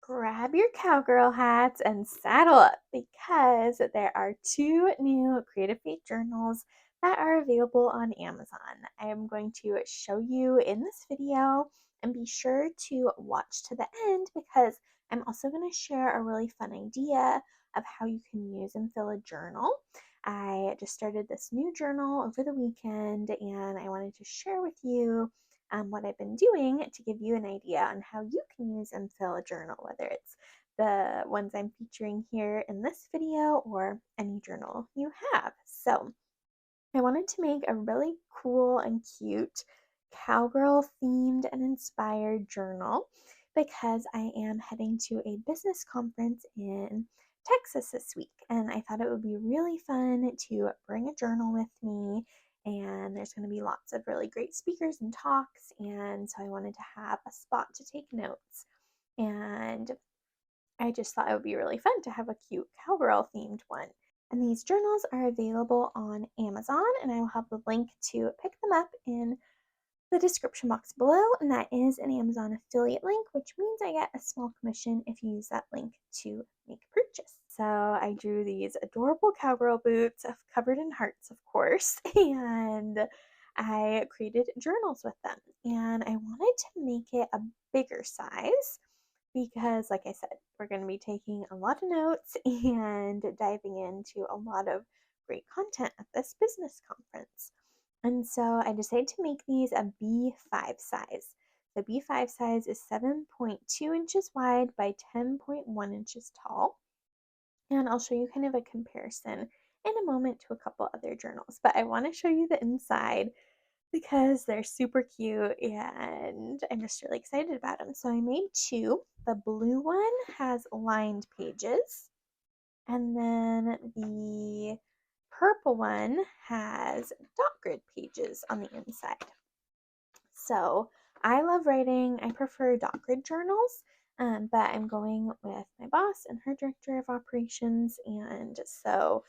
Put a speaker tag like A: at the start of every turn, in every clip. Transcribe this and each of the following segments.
A: Grab your cowgirl hats and saddle up because there are two new Creative Faith journals that are available on Amazon. I am going to show you in this video, and be sure to watch to the end because I'm also going to share a really fun idea of how you can use and fill a journal. I just started this new journal over the weekend and I wanted to share with you what I've been doing to give you an idea on how you can use and fill a journal, whether it's the ones I'm featuring here in this video or any journal you have. So I wanted to make a really cool and cute cowgirl themed and inspired journal because I am heading to a business conference in Texas this week, and I thought it would be really fun to bring a journal with me. And there's going to be lots of really great speakers and talks, and so I wanted to have a spot to take notes. And I just thought it would be really fun to have a cute cowgirl themed one. And these journals are available on Amazon, and I will have the link to pick them up in the description box below. And that is an Amazon affiliate link, which means I get a small commission if you use that link to make a purchase. So I drew these adorable cowgirl boots covered in hearts, of course, and I created journals with them. And I wanted to make it a bigger size because, like I said, we're going to be taking a lot of notes and diving into a lot of great content at this business conference. And so I decided to make these a B5 size. The B5 size is 7.2 inches wide by 10.1 inches tall. And I'll show you kind of a comparison in a moment to a couple other journals. But I want to show you the inside because they're super cute and I'm just really excited about them. So I made two. The blue one has lined pages, and then the purple one has dot grid pages on the inside. So I love writing. I prefer dot grid journals, but I'm going with my boss and her director of operations, and so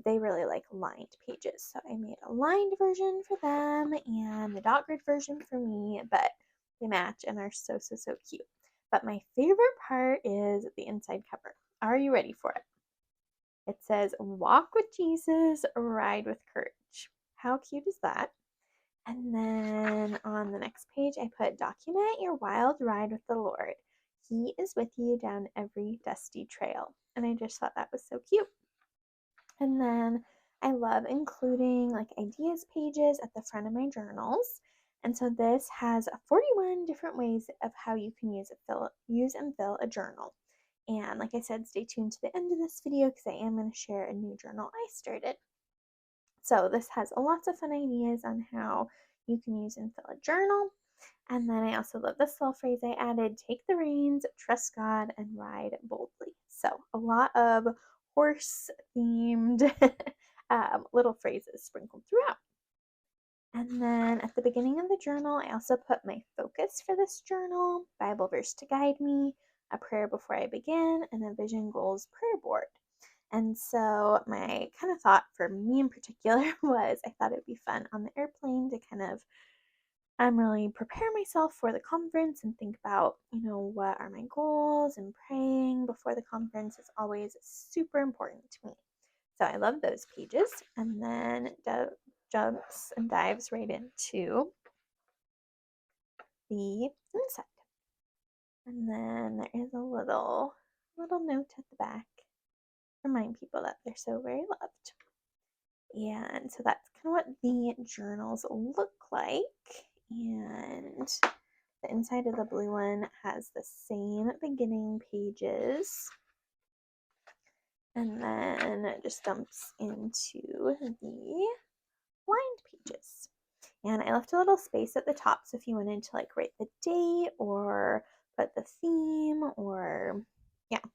A: they really like lined pages. So I made a lined version for them and the dot grid version for me, but they match and are so, so, so cute. But my favorite part is the inside cover. Are you ready for it? It says, "Walk with Jesus, ride with courage." How cute is that? And then on the next page, I put, "Document your wild ride with the Lord. He is with you down every dusty trail." And I just thought that was so cute. And then I love including like ideas pages at the front of my journals. And so this has 41 different ways of how you can use and fill a journal. And like I said, stay tuned to the end of this video because I am going to share a new journal I started. So this has lots of fun ideas on how you can use and fill a journal. And then I also love this little phrase I added: "Take the reins, trust God, and ride boldly." So a lot of horse themed little phrases sprinkled throughout. And then at the beginning of the journal, I also put my focus for this journal, Bible verse to guide me, a prayer before I begin, and a vision goals prayer board. And so my kind of thought for me in particular was I thought it'd be fun on the airplane to kind of really prepare myself for the conference and think about, what are my goals, and praying before the conference is always super important to me. So I love those pages. And then it jumps and dives right into the inside. And then there is a little note at the back to remind people that they're so very loved. And so that's kind of what the journals look like. And the inside of the blue one has the same beginning pages. And then it just dumps into the lined pages. And I left a little space at the top, so if you wanted to like write the date or put the theme or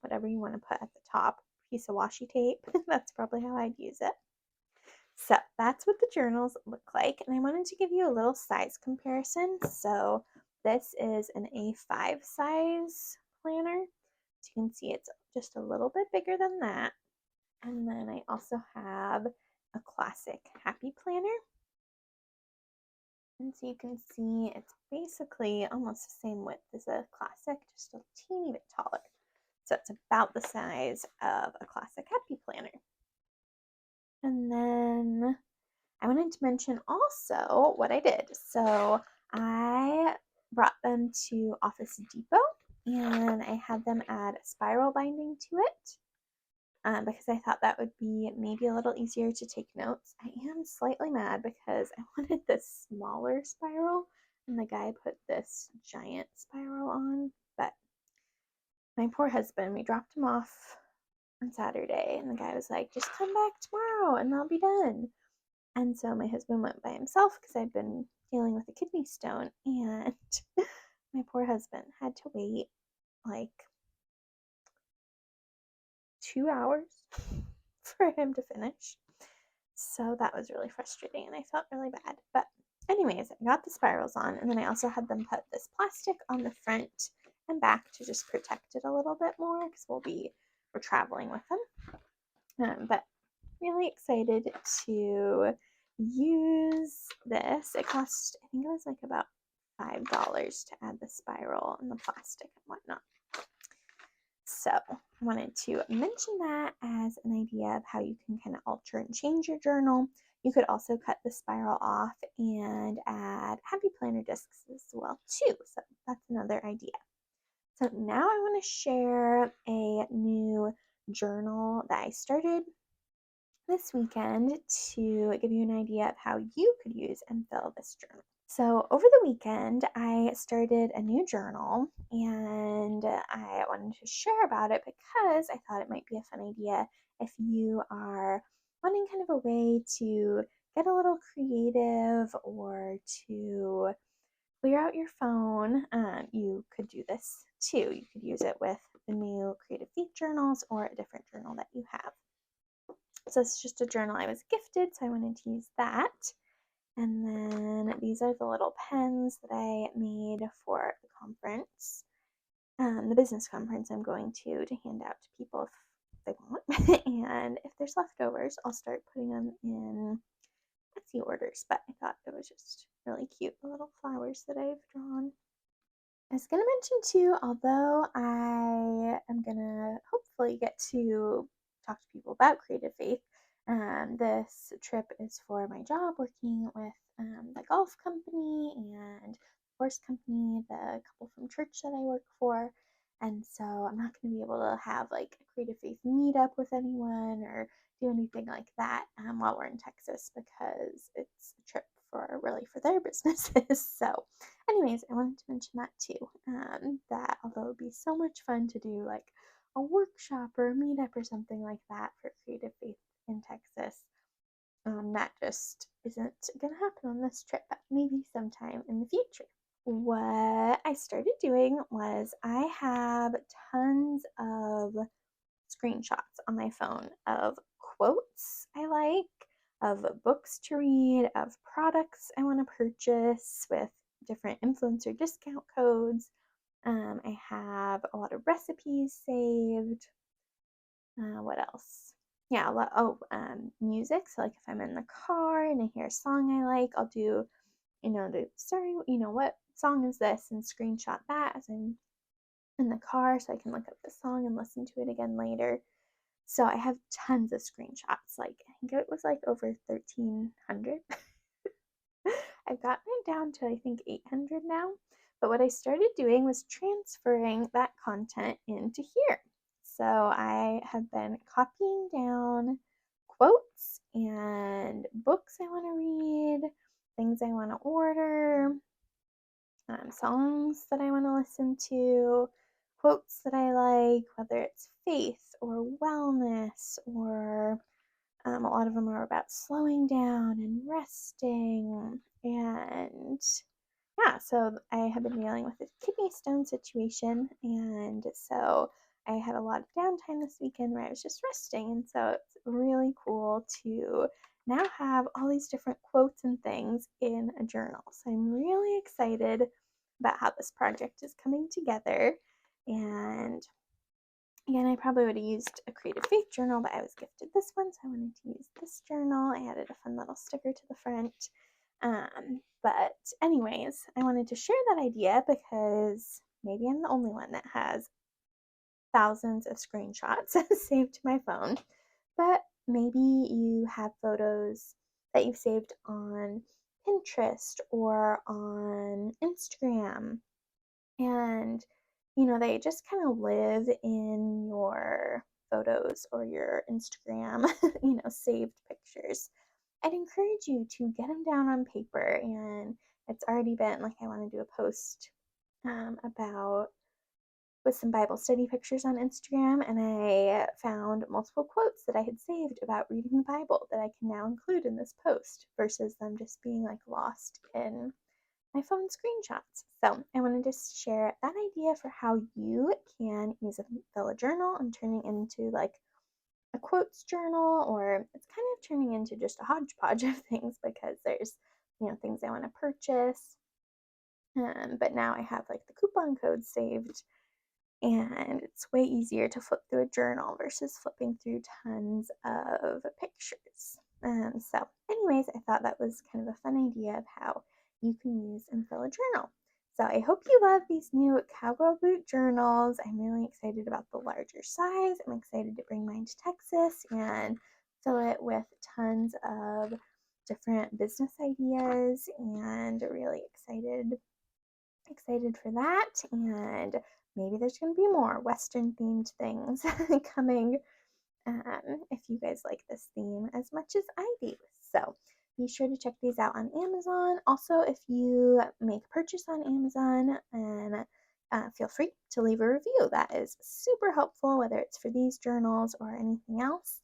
A: whatever you want to put at the top, piece of washi tape, that's probably how I'd use it. So that's what the journals look like. And I wanted to give you a little size comparison. So this is an A5 size planner. As you can see, it's just a little bit bigger than that. And then I also have a classic happy planner. And so you can see it's basically almost the same width as a classic, just a teeny bit taller. So it's about the size of a classic happy planner. And then I wanted to mention also what I did. So I brought them to Office Depot and I had them add a spiral binding to it because I thought that would be maybe a little easier to take notes. I am slightly mad because I wanted this smaller spiral and the guy put this giant spiral on, but my poor husband, we dropped him off on Saturday and the guy was like, just come back tomorrow and I'll be done. And so my husband went by himself because I'd been dealing with a kidney stone, and my poor husband had to wait like 2 hours for him to finish. So that was really frustrating and I felt really bad. But, anyways, I got the spirals on, and then I also had them put this plastic on the front and back to just protect it a little bit more because we're traveling with them. But really excited to use this. It cost, I think it was like about $5 to add the spiral and the plastic and whatnot. So I wanted to mention that as an idea of how you can kind of alter and change your journal. You could also cut the spiral off and add happy planner discs as well too. So that's another idea. So now I want to share a new journal that I started this weekend to give you an idea of how you could use and fill this journal. So, over the weekend, I started a new journal and I wanted to share about it because I thought it might be a fun idea if you are wanting kind of a way to get a little creative or to clear out your phone. You could do this too. You could use it with the new Creative Feet journals or a different journal that you have. So it's just a journal I was gifted, so I wanted to use that. And then these are the little pens that I made for the conference, the business conference I'm going to hand out to people if they want. And if there's leftovers, I'll start putting them in Etsy orders. But I thought it was just really cute, the little flowers that I've drawn. I was going to mention too, although I am going to hopefully get to talk to people about Creative Faith, this trip is for my job working with the golf company and horse company, the couple from church that I work for. And so I'm not going to be able to have like a Creative Faith meetup with anyone or do anything like that while we're in Texas because it's a trip for their businesses. So anyways, I wanted to mention that too. That although it would be so much fun to do like a workshop or a meetup or something like that for Creative Faith in Texas, that just isn't going to happen on this trip, but maybe sometime in the future. What I started doing was I have tons of screenshots on my phone of quotes I like, of books to read, of products I want to purchase with different influencer discount codes. I have a lot of recipes saved. What else? Yeah, a lot. Oh, music. So, like, if I'm in the car and I hear a song I like, I'll do, what song is this, and screenshot that as I'm in the car so I can look up the song and listen to it again later. So I have tons of screenshots. Like, I think it was like over 1,300. I've gotten it down to I think 800 now. But what I started doing was transferring that content into here. So I have been copying down quotes and books I want to read, things I want to order, songs that I want to listen to, quotes that I like, whether it's faith or wellness or a lot of them are about slowing down and resting. And yeah, so I have been dealing with a kidney stone situation. And so I had a lot of downtime this weekend where I was just resting. And so it's really cool to now have all these different quotes and things in a journal. So I'm really excited about how this project is coming together. And again, I probably would have used a Creative Faith journal, but I was gifted this one, so I wanted to use this journal. I added a fun little sticker to the front. But anyways, I wanted to share that idea because maybe I'm the only one that has thousands of screenshots saved to my phone, but maybe you have photos that you've saved on Pinterest or on Instagram, and they just kind of live in your photos or your Instagram, saved pictures. I'd encourage you to get them down on paper. And it's already been like, I want to do a post about with some Bible study pictures on Instagram, and I found multiple quotes that I had saved about reading the Bible that I can now include in this post versus them just being like lost in my phone screenshots. So I wanted to share that idea for how you can use a villa journal and turning into like a quotes journal, or it's kind of turning into just a hodgepodge of things because there's things I want to purchase, but now I have like the coupon code saved, and it's way easier to flip through a journal versus flipping through tons of pictures. So anyways, I thought that was kind of a fun idea of how you can use and fill a journal. So I hope you love these new Cowgirl boot journals. I'm really excited about the larger size. I'm excited to bring mine to Texas and fill it with tons of different business ideas, and really excited for that. And maybe there's going to be more Western themed things coming, if you guys like this theme as much as I do. So be sure to check these out on Amazon. Also, if you make a purchase on Amazon, and feel free to leave a review. That is super helpful, whether it's for these journals or anything else.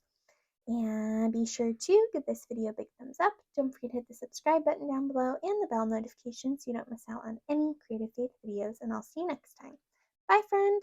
A: And be sure to give this video a big thumbs up. Don't forget to hit the subscribe button down below and the bell notification so you don't miss out on any Creative Faith videos. And I'll see you next time. Bye, friend!